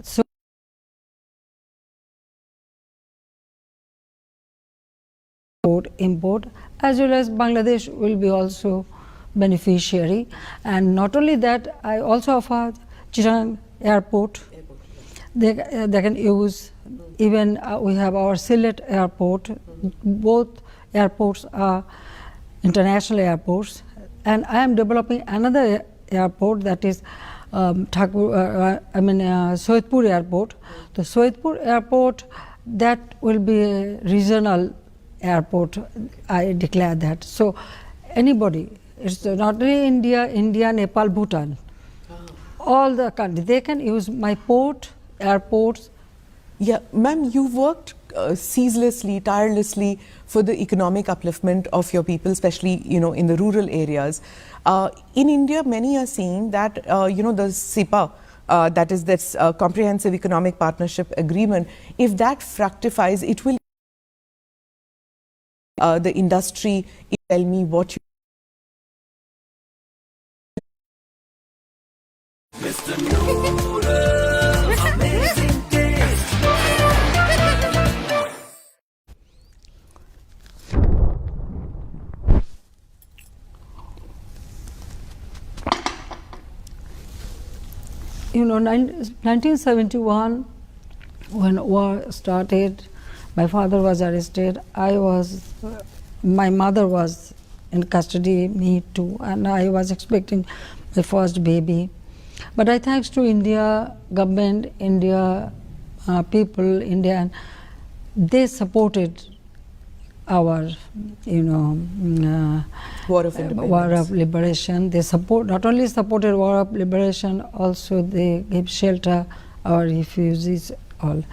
So import, as well as Bangladesh will be also beneficiary. And not only that, I also offer Chittagong airport. They can use, even we have our Sylhet airport. Both airports are international airports, and I am developing another airport, that is Sohitpur airport. The Sohitpur airport, that will be a regional airport, I declare that. So anybody, it's not only India, Nepal, Bhutan, all the countries, they can use my port, airports. Yeah, ma'am, you worked ceaselessly, tirelessly for the economic upliftment of your people, especially, in the rural areas. In India, many are saying that, the SIPA, that is this Comprehensive Economic Partnership Agreement, if that fructifies, it will the industry. Tell me what you... Mr. Noodle, amazing taste. You know, 1971, when war started, my father was arrested. My mother was in custody, me too, and I was expecting my first baby. But I thanks to India government, India people, India, they supported our, War of Independence. War of Liberation. They not only supported War of Liberation, also they gave shelter our refugees all.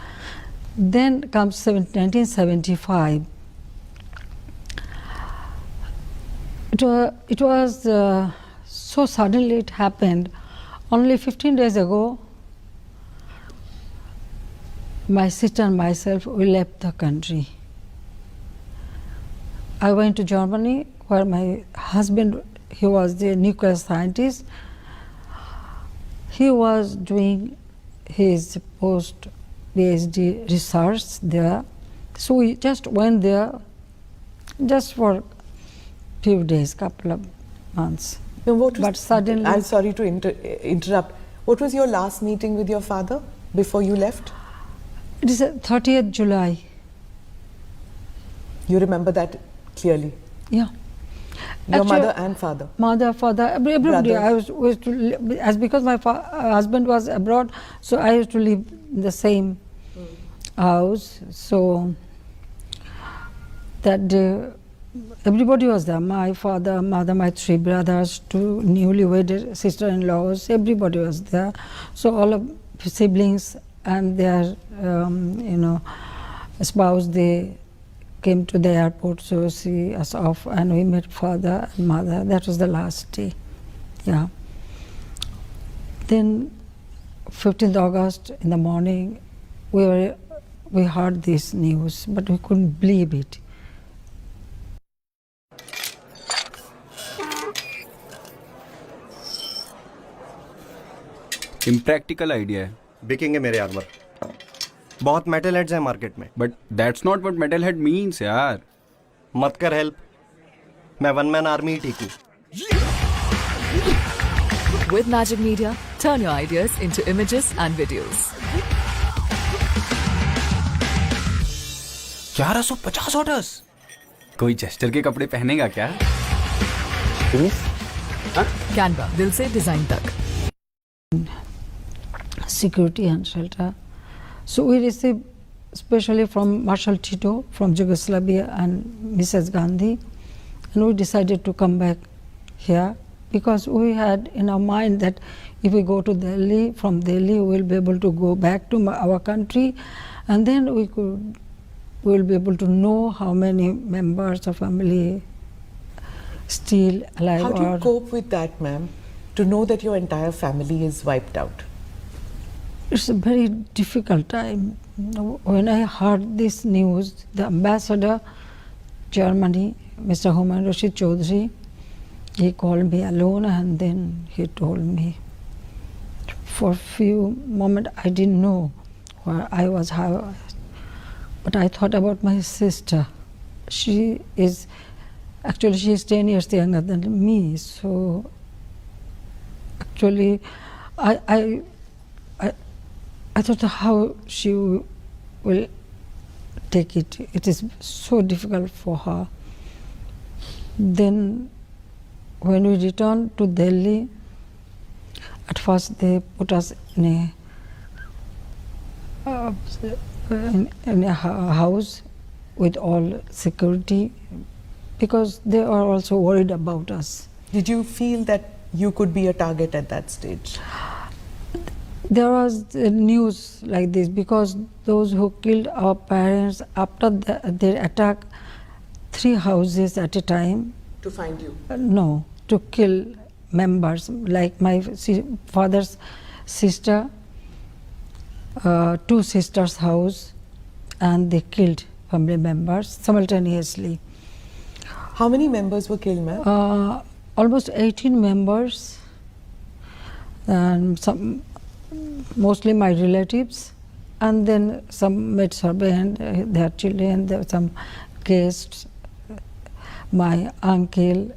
Then comes 1975. It was so suddenly it happened. Only 15 days ago, my sister and myself, we left the country. I went to Germany, where my husband, he was the nuclear scientist. He was doing his post-PhD research there. So we just went there just for few days, couple of months. Now, but suddenly... I'm sorry to interrupt. What was your last meeting with your father before you left? It is 30th July. You remember that clearly? Yeah. Your mother and father? Mother, father, everybody. I was to, as because my husband was abroad, so I used to live in the same house. So that day, everybody was there. My father, mother, my three brothers, two newly wedded sister-in-laws. Everybody was there. So all of siblings and their, spouse, they came to the airport to see us off, and we met father and mother. That was the last day. Yeah. Then 15th August in the morning, we heard this news, but we couldn't believe it. Impractical idea है. बिकेंगे मेरे armour. बहुत metal heads हैं market में. But that's not what metal head means यार. मत कर help. मैं one man army ही ठीक हूँ. With Magic Media, turn your ideas into images and videos. 1150 orders. कोई जेस्टर के कपड़े पहनेगा क्या? Canva, दिल से डिजाइन तक. Security and shelter. So we received, especially from Marshal Tito from Yugoslavia and Mrs. Gandhi, and we decided to come back here because we had in our mind that if we go to Delhi, from Delhi we will be able to go back to our country, and then we will be able to know how many members of family still alive. How do you cope with that, ma'am? To know that your entire family is wiped out? It's a very difficult time. When I heard this news, the ambassador, Germany, Mr. Humayun Rashid Chaudhry, he called me alone and then he told me, for a few moments I didn't know where I was, how, but I thought about my sister. She is 10 years younger than me, so actually I thought how she will take it. It is so difficult for her. Then when we returned to Delhi, at first they put us in a house with all security because they are also worried about us. Did you feel that you could be a target at that stage? There was news like this because those who killed our parents after their attack 3 houses at a time. To find you? No, to kill members, like my father's sister, 2 sisters' house, and they killed family members simultaneously. How many members were killed, ma'am? Almost 18 members, and some, mostly my relatives, and then some maid servant, their children, there were some guests, my uncle.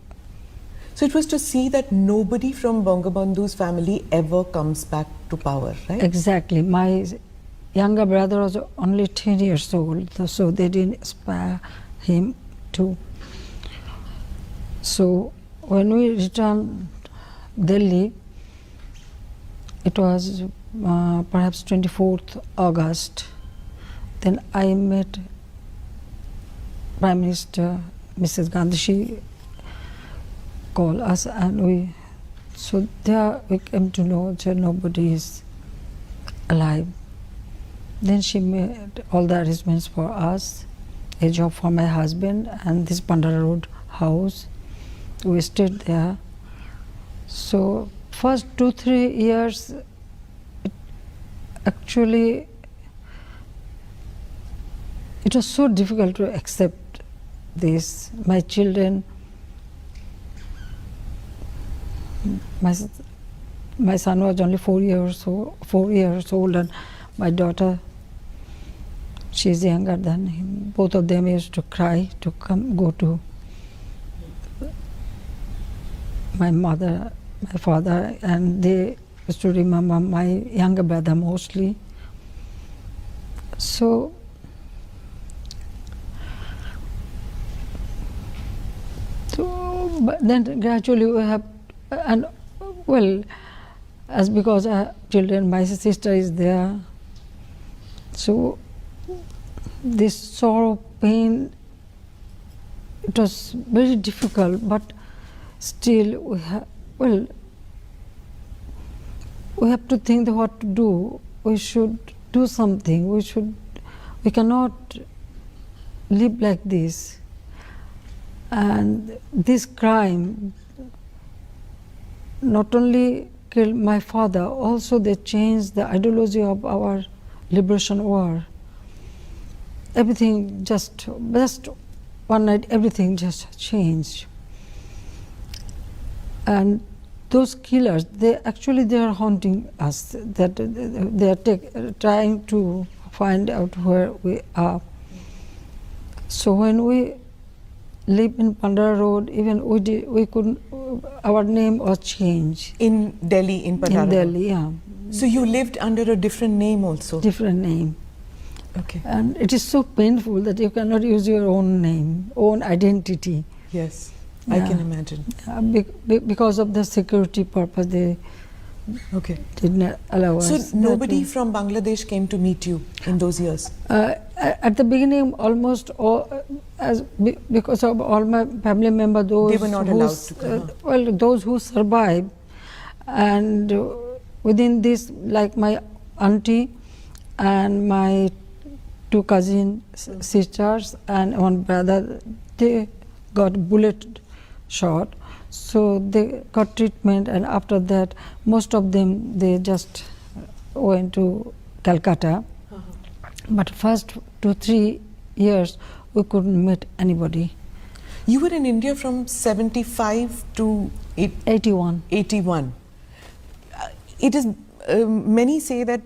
So it was to see that nobody from Bangabandhu's family ever comes back to power, right? Exactly. My younger brother was only 10 years old, so they didn't spare him too. So when we returned Delhi, it was perhaps 24th August. Then I met Prime Minister Mrs. Gandhi. She called us, and so there we came to know that nobody is alive. Then she made all the arrangements for us, a job for my husband, and this Pandara Road house. We stayed there. So first 2-3 years, actually, it was so difficult to accept this. My children, my son was only 4 years old, and my daughter, she's younger than him. Both of them used to cry to go to my mother, my father, and they used to remember my younger brother mostly. So but then gradually we have, and well, as because our children, my sister is there, so this sorrow, pain, it was very difficult, but still we have to think what to do. We should do something. We cannot live like this. And this crime not only killed my father, also they changed the ideology of our liberation war. Everything just one night, everything just changed. And those killers, they are haunting us. That they are trying to find out where we are. So when we live in Pandara Road, even we couldn't. Our name was changed. In Delhi, in Pandara. In Delhi, yeah. So you lived under a different name also. Different name. Okay. And it is so painful that you cannot use your own name, own identity. Yes, I can imagine. Because of the security purpose, they did not allow us. So nobody from Bangladesh came to meet you in those years? At the beginning, almost all, because of all my family members, those they were not allowed to come. Those who survived, and within this, like my auntie and my 2 cousin sisters and one brother, they got bullet shot, so they got treatment, and after that most of them, they just went to Calcutta. But first 2-3 years we couldn't meet anybody. You were in India from 75 to 81. 81. It is many say that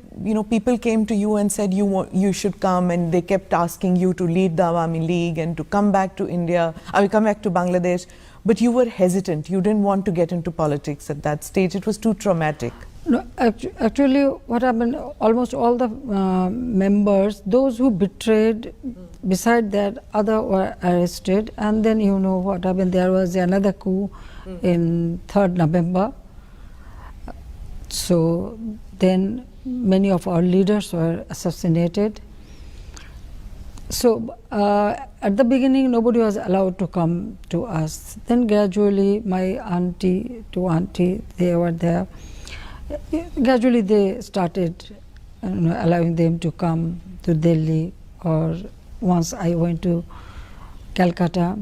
people came to you and said you should come, and they kept asking you to lead the Awami League and to come back to India, come back to Bangladesh, but you were hesitant. You didn't want to get into politics at that stage. It was too traumatic. No, actually, what happened? Almost all the members, those who betrayed, beside that, other were arrested, and then you know what happened. There was another coup in 3rd November. So then many of our leaders were assassinated. So at the beginning, nobody was allowed to come to us. Then gradually, my auntie, they were there. Gradually, they started allowing them to come to Delhi, or once I went to Calcutta.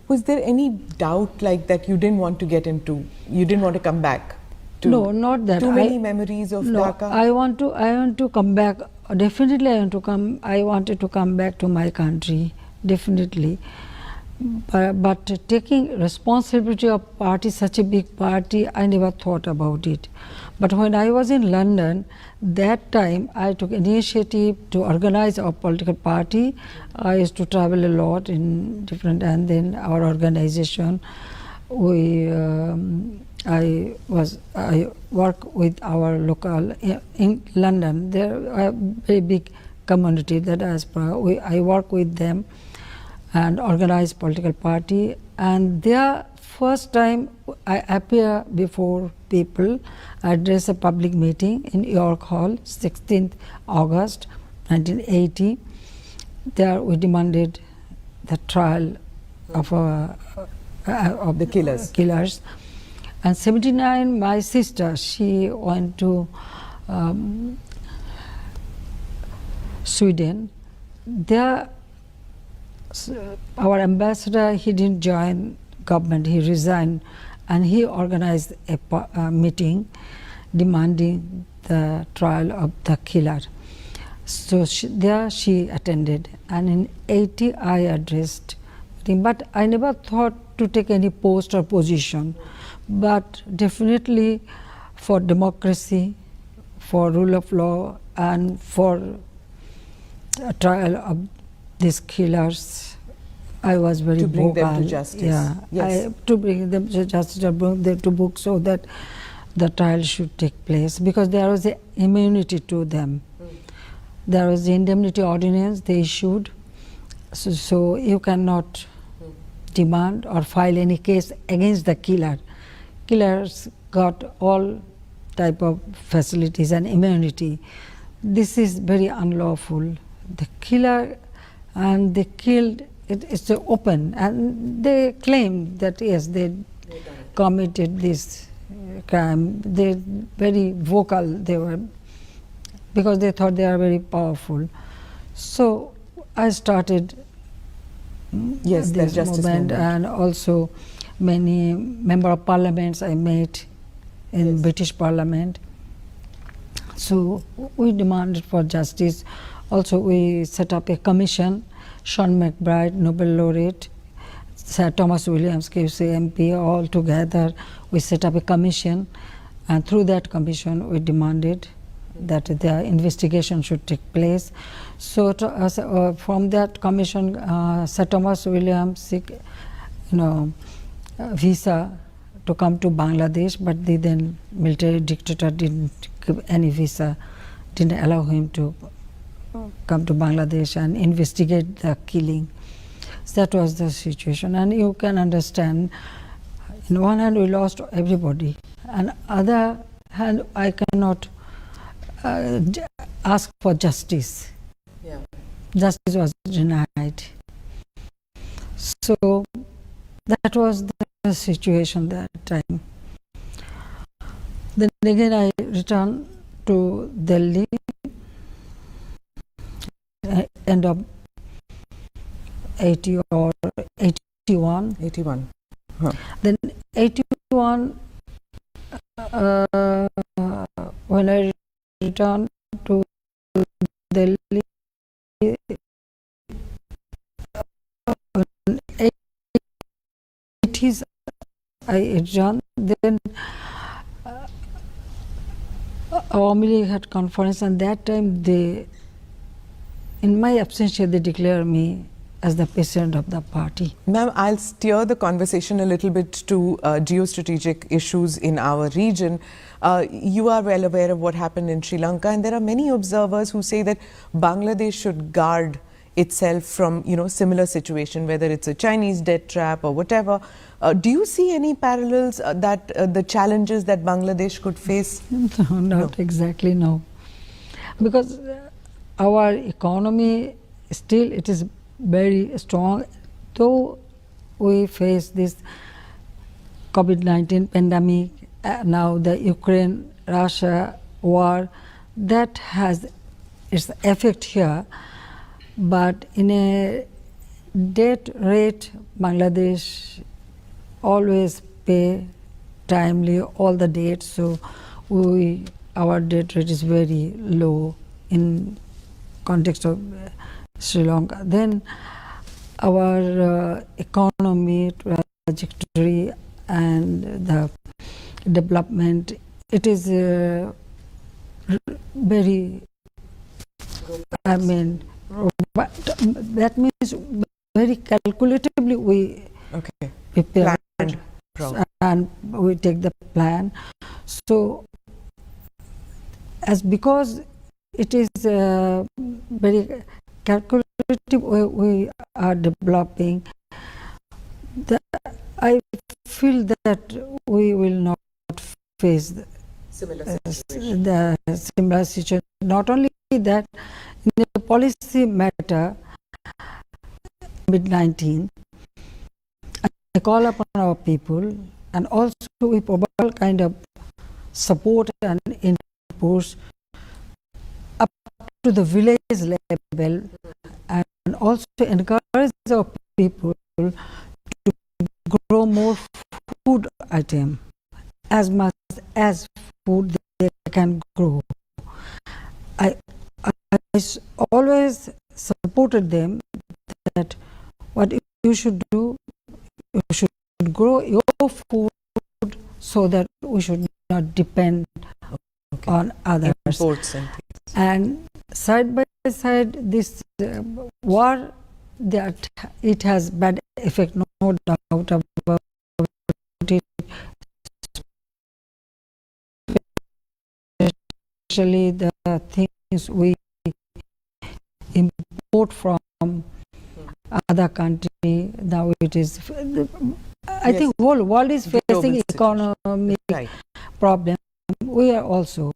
Was there any doubt like that you didn't want to get into? You didn't want to come back? No, not that. Too many memories of Dhaka? I want to come back. Definitely, I want to come. I wanted to come back to my country. Definitely, but taking responsibility of party, such a big party, I never thought about it. But when I was in London, that time I took initiative to organize our political party. I used to travel a lot in different, and then our organization, I work with our local in London. There are a very big community, the diaspora. I work with them and organize political party. And their first time I appear before people, I address a public meeting in York Hall, 16th August 1980. There we demanded the trial of the killers. And 79, my sister, she went to Sweden. There, our ambassador, he didn't join government, he resigned, and he organized a meeting demanding the trial of the killer. So there she attended, and in 80 I addressed him, but I never thought to take any post or position, but definitely for democracy, for rule of law, and for a trial of these killers, I was very to bring vocal. them to justice. Yeah, yes. to bring them to justice, to bring them to book, so that the trial should take place, because there was an immunity to them. There was the indemnity ordinance they issued, so you cannot demand or file any case against the killer. Killers got all type of facilities and immunity. This is very unlawful. The killer, and they killed, it's open, and they claim that yes, they committed this crime. They very vocal they were, because they thought they are very powerful. So I started yes, this justice movement, and also many member of parliaments I met in British Parliament. So we demanded for justice. Also we set up a commission. Sean McBride, Nobel laureate, Sir Thomas Williams, KC MP, all together we set up a commission, and through that commission we demanded that the investigation should take place. So from that commission, Sir Thomas Williams, visa to come to Bangladesh, but the then military dictator didn't give any visa, didn't allow him to come to Bangladesh and investigate the killing. So that was the situation, and you can understand, in one hand we lost everybody, and other hand I cannot ask for justice. Yeah. Justice was denied. So that was the situation that time. Then again I returned to Delhi, end of 80 or 81. 81. Huh. Then 81, when I returned to Delhi, in 80s I returned. Then Awami League had conference, and that time they, in my absentia, they declared me as the president of the party. Ma'am, I'll steer the conversation a little bit to geostrategic issues in our region. You are well aware of what happened in Sri Lanka, and there are many observers who say that Bangladesh should guard itself from, similar situation, whether it's a Chinese debt trap or whatever. Do you see any parallels that the challenges that Bangladesh could face? No, not exactly, no. Because our economy still, it is very strong, though we face this COVID-19 pandemic, now the Ukraine-Russia war, that has its effect here. But in a debt rate, Bangladesh always pay timely all the debts, so our debt rate is very low in context of Sri Lanka. Then our economy trajectory and the development, it is very, but that means very calculatively we prepare and we take the plan. So because it is very calculative way we are developing, I feel that we will not face the similar situation. Not only that, in the policy matter, COVID-19, I call upon our people, and also we provide all kind of support and inputs up to the village level, and also encourage our people to grow more food item, as much as food they can grow. I always supported them that what you should do, you should grow your food so that we should not depend on others. Imports and things. And side by side, this war, that it has bad effect, no doubt about it. Especially the things we import from other country. Now it is, I think whole world is facing economic problem. We are also.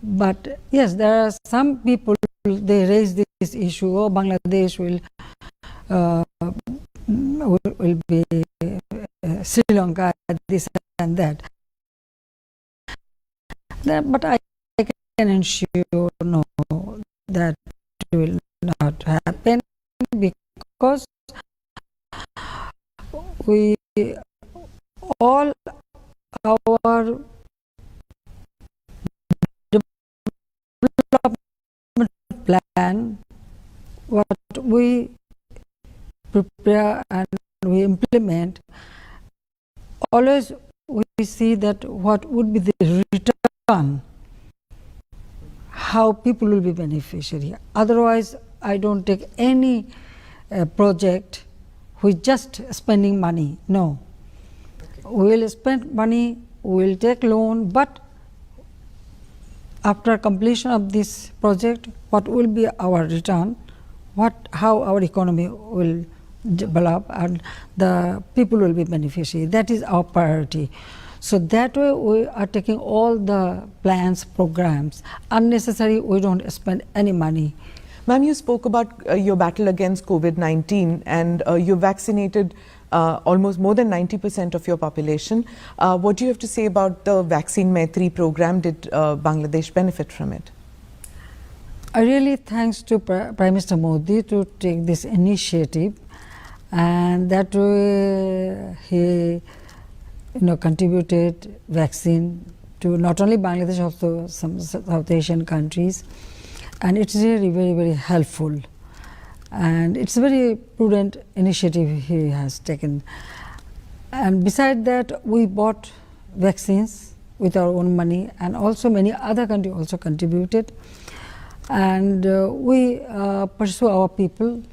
But yes, there are some people, they raise this issue, oh, Bangladesh will be Sri Lanka, this and that. But I can ensure no, that will not happen, because we all our development plan, what we prepare and we implement, always we see that what would be the return, how people will be beneficiary. Otherwise, I don't take any project with just spending money. No. We will spend money, we will take loan, but after completion of this project, what will be our return, how our economy will develop, and the people will be beneficiary. That is our priority. So that way we are taking all the plans, programs. Unnecessary, we don't spend any money. Ma'am, you spoke about your battle against COVID-19, and you vaccinated almost more than 90% of your population. What do you have to say about the Vaccine Maitri program? Did Bangladesh benefit from it? I really thanks to Prime Minister Modi to take this initiative, and that way he contributed vaccine to not only Bangladesh, also some South Asian countries, and it's really very, very helpful, and it's a very prudent initiative he has taken. And beside that, we bought vaccines, with our own money, and also many other countries also contributed. And we pursue our people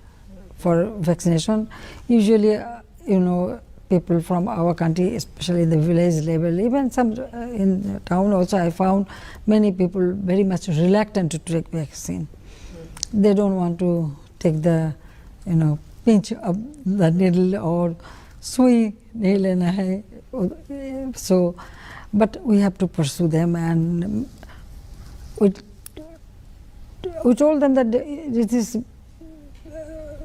for vaccination. Usually, people from our country, especially the village level, even some in the town also, I found many people very much reluctant to take vaccine. They don't want to take the, pinch of the needle or sui nail in a hay. So, but we have to pursue them, and we told them that it is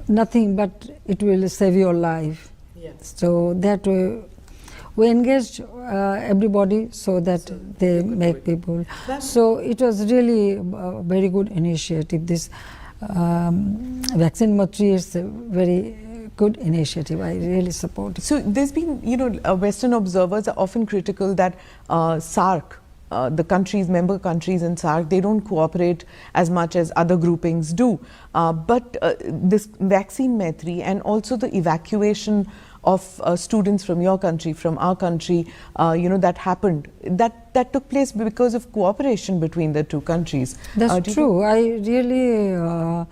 nothing but it will save your life. Yes. So that we engaged everybody so that they make people. So it was really a very good initiative. This vaccine mochi is a very good initiative. I really support it. So there's been, Western observers are often critical that SARC, the countries, member countries in SARC, they don't cooperate as much as other groupings do. But this vaccine Maitri and also the evacuation of students from your country, from our country, that happened. That took place because of cooperation between the two countries. That's true. I really,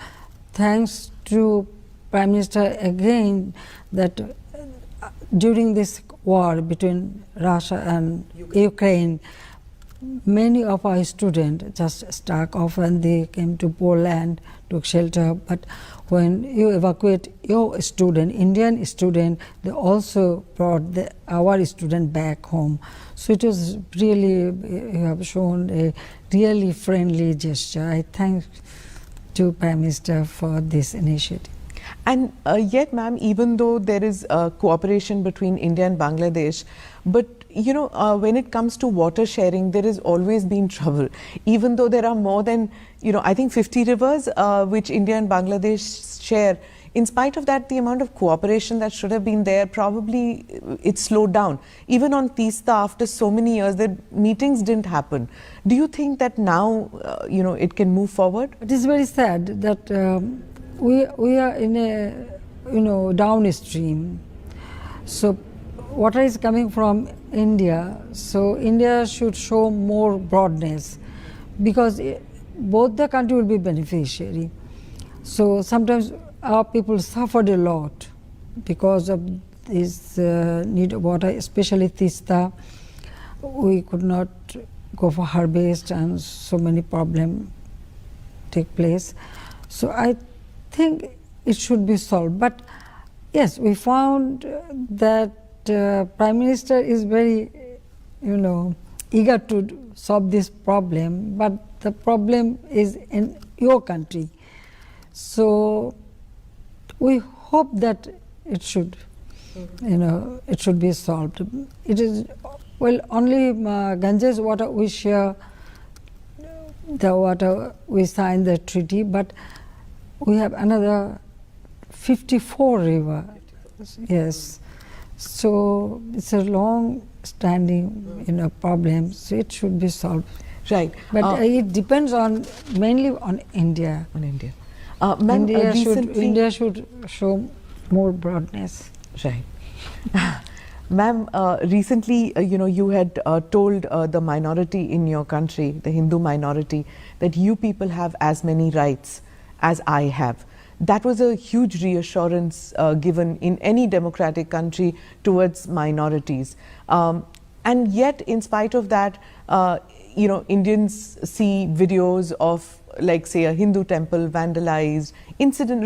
thanks to Prime Minister again, that during this war between Russia and Ukraine, many of our students just stuck off and they came to Poland, took shelter. But when you evacuate your student, Indian student, they also brought our student back home. So it was really, you have shown a really friendly gesture. I thank to Prime Minister for this initiative. And yet, ma'am, even though there is cooperation between India and Bangladesh, but when it comes to water sharing, there has always been trouble. Even though there are more than, I think 50 rivers which India and Bangladesh share, in spite of that, the amount of cooperation that should have been there, probably it slowed down. Even on Teesta, after so many years, the meetings didn't happen. Do you think that now, it can move forward? It is very sad that we are in a, downstream. So water is coming from India, so India should show more broadness, because both the country will be beneficiary. So sometimes our people suffered a lot because of this need of water, especially Teesta. We could not go for harvest and so many problems take place. So I think it should be solved. But yes, we found that Prime Minister is very, eager to solve this problem, but the problem is in your country. So we hope that it should, it should be solved. It is, only Ganges water we share, the water we signed the treaty, but we have another 54 river. Yes. So it's a long-standing, problem. So it should be solved. Right. But it depends mainly on India. On India. India should show more broadness. Right. Ma'am, recently, you had told the minority in your country, the Hindu minority, that you people have as many rights as I have. That was a huge reassurance given in any democratic country towards minorities. And yet, in spite of that, Indians see videos of, like, say, a Hindu temple vandalized,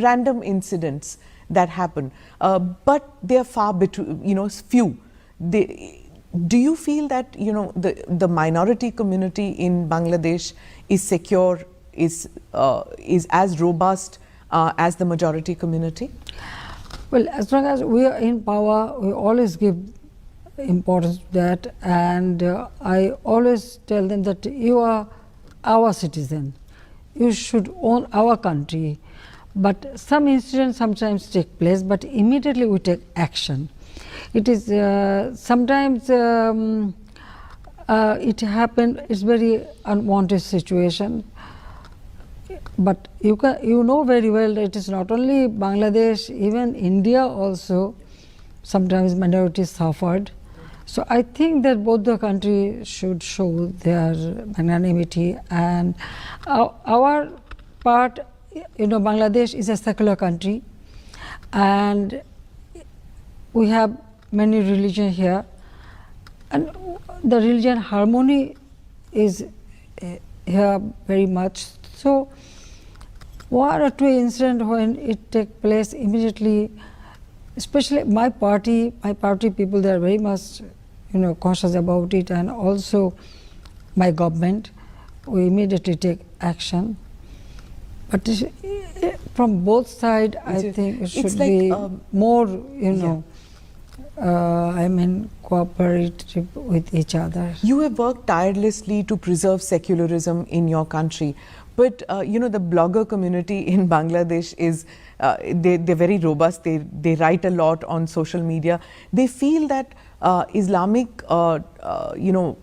random incidents that happen. But they are far few. Do you feel that, the minority community in Bangladesh is secure, is as robust as the majority community? Well, as long as we are in power, we always give importance to that, and I always tell them that you are our citizen. You should own our country. But some incidents sometimes take place, but immediately we take action. It is sometimes it happened, it's very unwanted situation. But you know very well that it is not only Bangladesh, even India also, sometimes minorities suffered. So I think that both the countries should show their magnanimity, and our part, Bangladesh is a secular country, and we have many religions here, and the religion harmony is here very much. So one or two incidents when it take place immediately, especially my party people, they are very much cautious about it, and also my government, we immediately take action. But from both sides, I think it should be more, cooperative with each other. You have worked tirelessly to preserve secularism in your country, but the blogger community in Bangladesh is they're very robust. They write a lot on social media. They feel that Islamic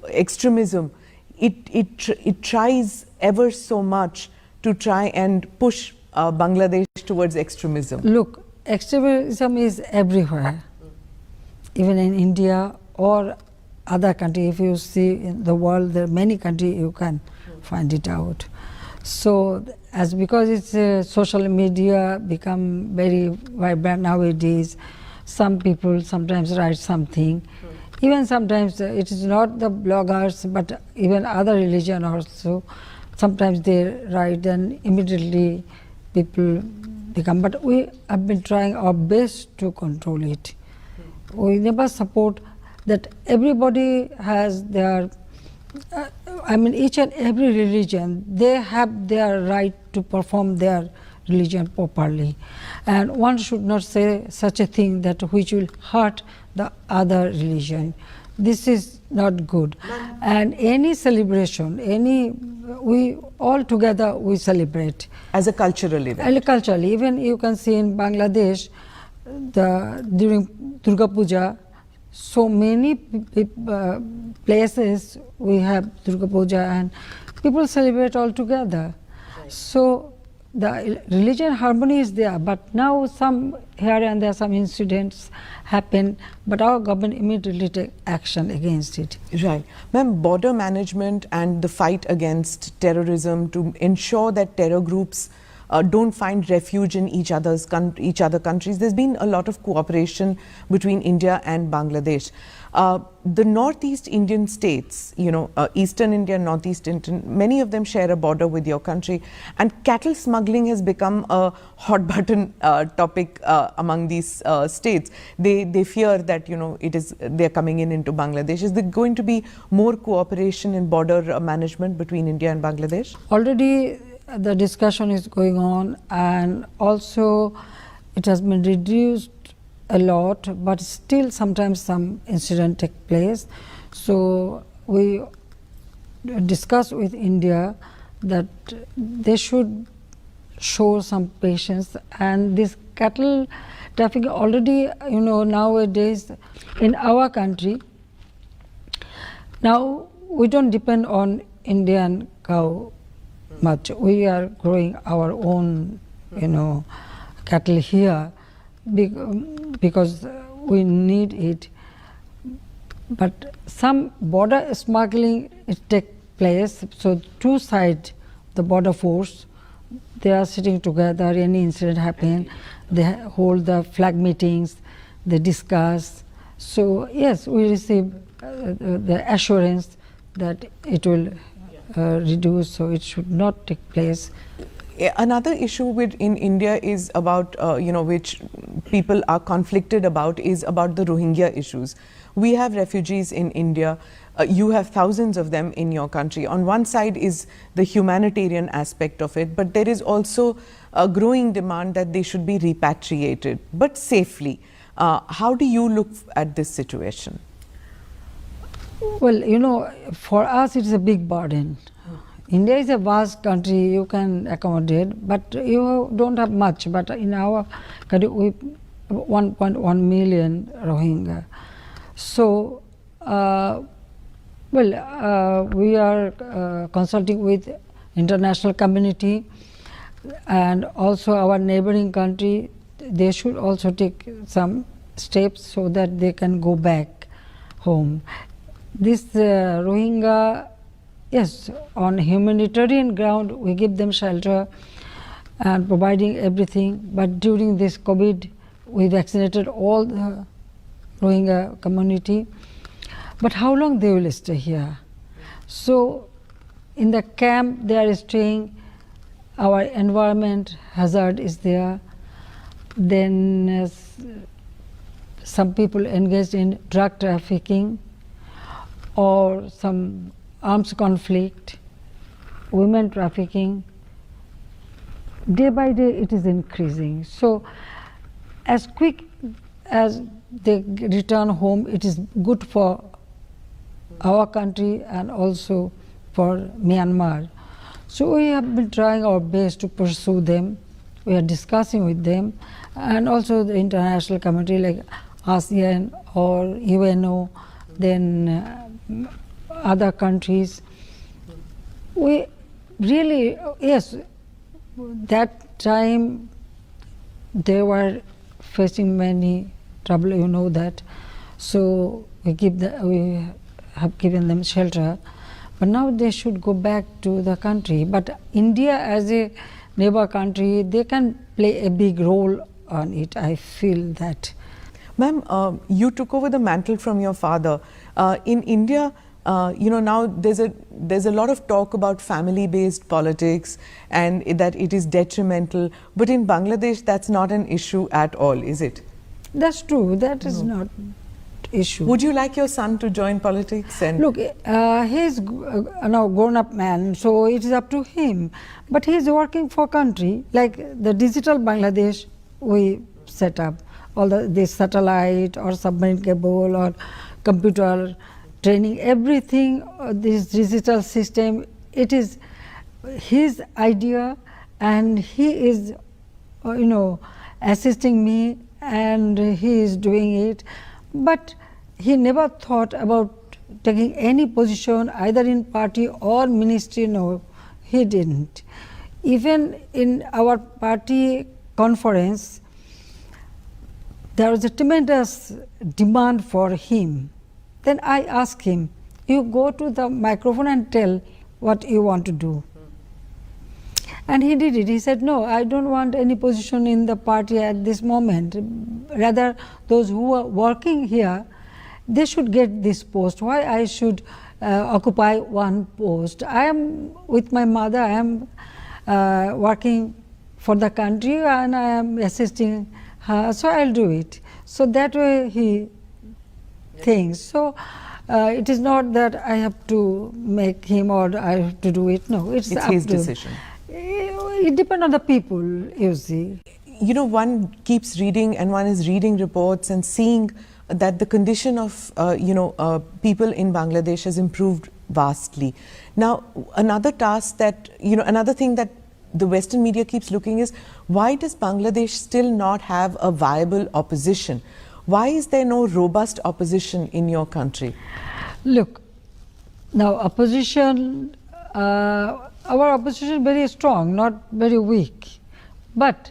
extremism, it tries ever so much to try and push Bangladesh towards extremism. Look, extremism is everywhere, even in India or other countries. If you see in the world, there are many countries you can find it out. So, because it's social media become very vibrant nowadays, some people sometimes write something. Even sometimes it is not the bloggers, but even other religion also. Sometimes they write and immediately people become. But we have been trying our best to control it. We never support that. Everybody has their, each and every religion, they have their right to perform their religion properly. And one should not say such a thing that which will hurt the other religion. This is not good. And any celebration, we all together we celebrate. As a cultural event. Culturally, even you can see in Bangladesh, during Durga Puja, so many places we have Durga Puja and people celebrate all together. Right. So the religion harmony is there, but now some here and there some incidents happen, but our government immediately take action against it. Right. Ma'am, border management and the fight against terrorism to ensure that terror groups don't find refuge in each other countries. There's been a lot of cooperation between India and Bangladesh. The Northeast Indian states, Eastern India, Northeast Indian, many of them share a border with your country, and cattle smuggling has become a hot button topic among these states. They fear that they're coming into Bangladesh. Is there going to be more cooperation in border management between India and Bangladesh? Already the discussion is going on, and also it has been reduced a lot, but still sometimes some incident take place. So we discuss with India that they should show some patience, and this cattle trafficking already, nowadays in our country, now we don't depend on Indian cow much. We are growing our own, cattle here because we need it. But some border smuggling it take place. So two sides, the border force, they are sitting together. Any incident happen, they hold the flag meetings, they discuss. So yes, we receive the assurance that it will reduce, so it should not take place. Another issue in India is about, which people are conflicted about, is about the Rohingya issues. We have refugees in India. You have thousands of them in your country. On one side is the humanitarian aspect of it, but there is also a growing demand that they should be repatriated, but safely. How do you look at this situation? Well, for us it is a big burden. India is a vast country, you can accommodate, but you don't have much. But in our country, we 1.1 million Rohingya. So, we are consulting with international community, and also our neighboring country. They should also take some steps so that they can go back home. This Rohingya, yes, on humanitarian ground we give them shelter and providing everything, but during this COVID we vaccinated all the Rohingya community. But how long they will stay here? So in the camp they are staying, our environment hazard is there. Then some people engaged in drug trafficking or some arms conflict, women trafficking. Day by day it is increasing. So as quick as they return home, it is good for our country and also for Myanmar. So we have been trying our best to pursue them. We are discussing with them, and also the international community like ASEAN or UNO, then other countries. We really, yes, that time they were facing many trouble, you know that. So we have given them shelter, but now they should go back to the country. But India as a neighbor country, they can play a big role on it, I feel that. Ma'am, you took over the mantle from your father. In India, now there's a lot of talk about family-based politics and that it is detrimental. But in Bangladesh, that's not an issue at all, is it? That's true. That is not issue. Would you like your son to join politics? And look, he's now grown-up man, so it is up to him. But he's working for country like the digital Bangladesh we set up. All the satellite or submarine cable or computer training, everything, this digital system, it is his idea, and he is, assisting me, and he is doing it. But he never thought about taking any position either in party or ministry. No, he didn't. Even in our party conference, there was a tremendous demand for him. Then I asked him, you go to the microphone and tell what you want to do. And he did it. He said, no, I don't want any position in the party at this moment. Rather, those who are working here, they should get this post. Why I should occupy one post? I am with my mother, I am working for the country and I am assisting her, so I'll do it. So that way he thinks. So it is not that I have to make him or I have to do it. No, it's up his to decision. It depends on the people, you see. One keeps reading and one is reading reports and seeing that the condition of people in Bangladesh has improved vastly. Now, another task that, another thing that the Western media keeps looking is, why does Bangladesh still not have a viable opposition? Why is there no robust opposition in your country? Look, now opposition, our opposition is very strong, not very weak. But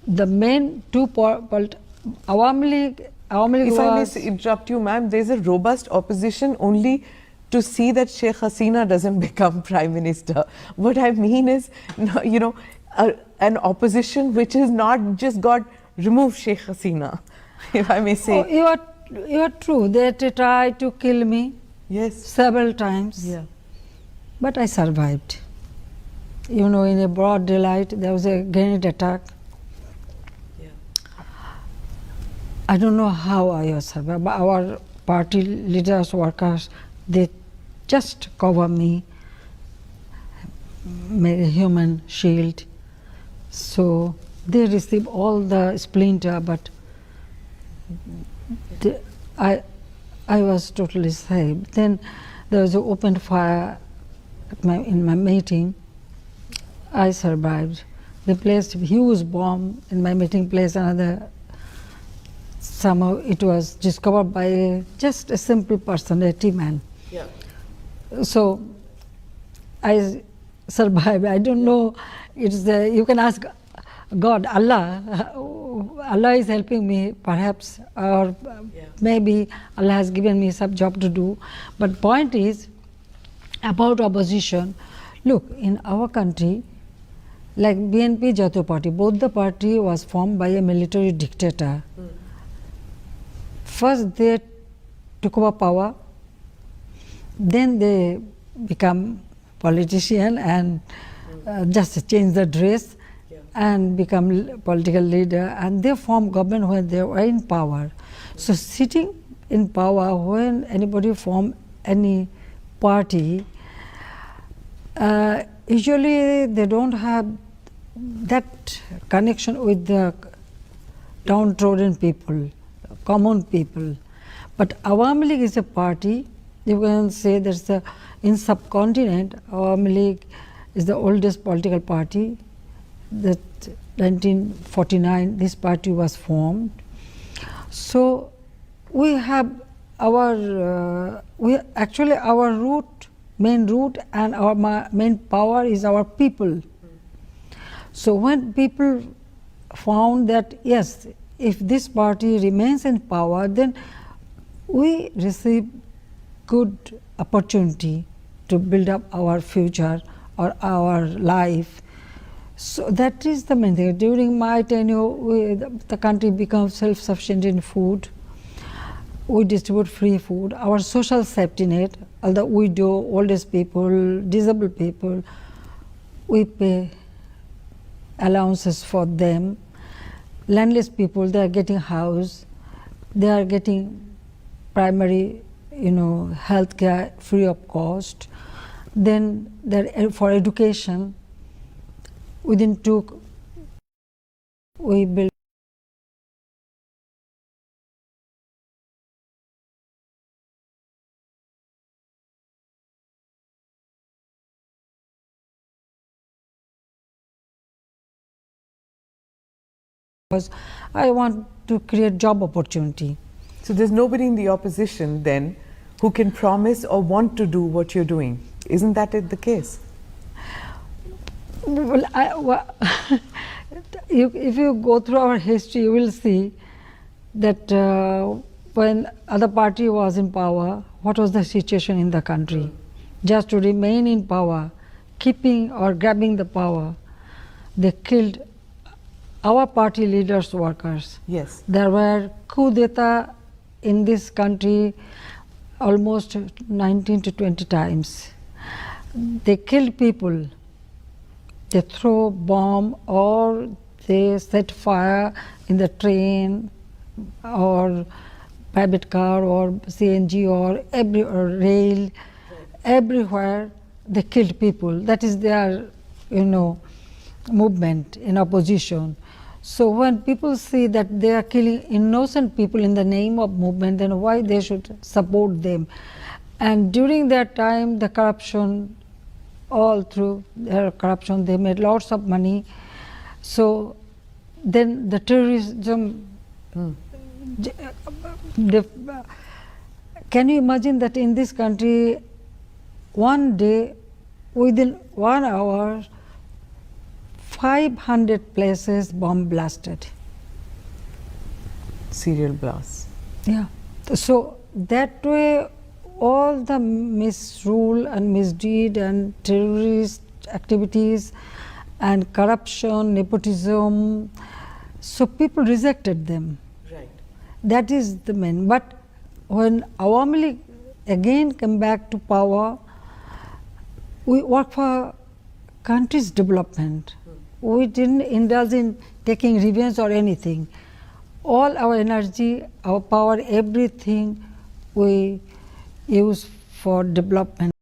the main two Awami League if I may interrupt you, ma'am, there is a robust opposition only to see that Sheikh Hasina doesn't become Prime Minister. What I mean is, an opposition which has not just got remove Sheikh Hasina, if I may say. Oh, you are true. They tried to kill me. Yes. Several times. Yeah. But I survived. In a broad daylight, there was a grenade attack. Yeah. I don't know how I survived, but our party leaders, workers, they just cover me, made a human shield. So they receive all the splinter, but I was totally saved. Then there was an open fire in my meeting. I survived. They placed a huge bomb in my meeting place. Somehow it was discovered by just a simple person, a tea man. Yeah. So I survived. I don't know. You can ask God, Allah, Allah is helping me perhaps, or maybe Allah has given me some job to do. But point is about opposition. Look, in our country, like BNP Jatiya Party, both the party was formed by a military dictator. First they took over power, then they become politician and just change the dress and become political leader, and they form government when they were in power. So sitting in power, when anybody form any party, usually they don't have that connection with the downtrodden people, common people. But Awami League is a party, you can say that's in subcontinent, Awami League is the oldest political party. That 1949 this party was formed. So we have our our main root and our main power is our people. So when people found that yes, if this party remains in power, then we receive good opportunity to build up our future or our life. So that is the main thing. During my tenure, the country becomes self-sufficient in food. We distribute free food. Our social safety net, all the widow, oldest people, disabled people, we pay allowances for them. Landless people, they are getting house. They are getting primary, health care free of cost. Then for education, within we build because I want to create job opportunity. So there's nobody in the opposition then who can promise or want to do what you're doing. Isn't that the case? Well, if you go through our history, you will see that when other party was in power, what was the situation in the country? Just to remain in power, keeping or grabbing the power, they killed our party leaders' workers. Yes. There were coup d'etat in this country almost 19 to 20 times. They killed people. They throw bomb or they set fire in the train or private car or CNG or rail, everywhere they killed people. That is their, movement in opposition. So when people see that they are killing innocent people in the name of movement, then why they should support them? And during that time, the corruption, all through their corruption, they made lots of money. So then the terrorism, can you imagine that in this country, one day, within 1 hour, 500 places bomb blasted. Serial blasts. Yeah. So that way, all the misrule and misdeed and terrorist activities and corruption, nepotism, so people rejected them. Right. That is the main. But when Awami League again came back to power, we work for country's development. We didn't indulge in taking revenge or anything. All our energy, our power, everything we use for development.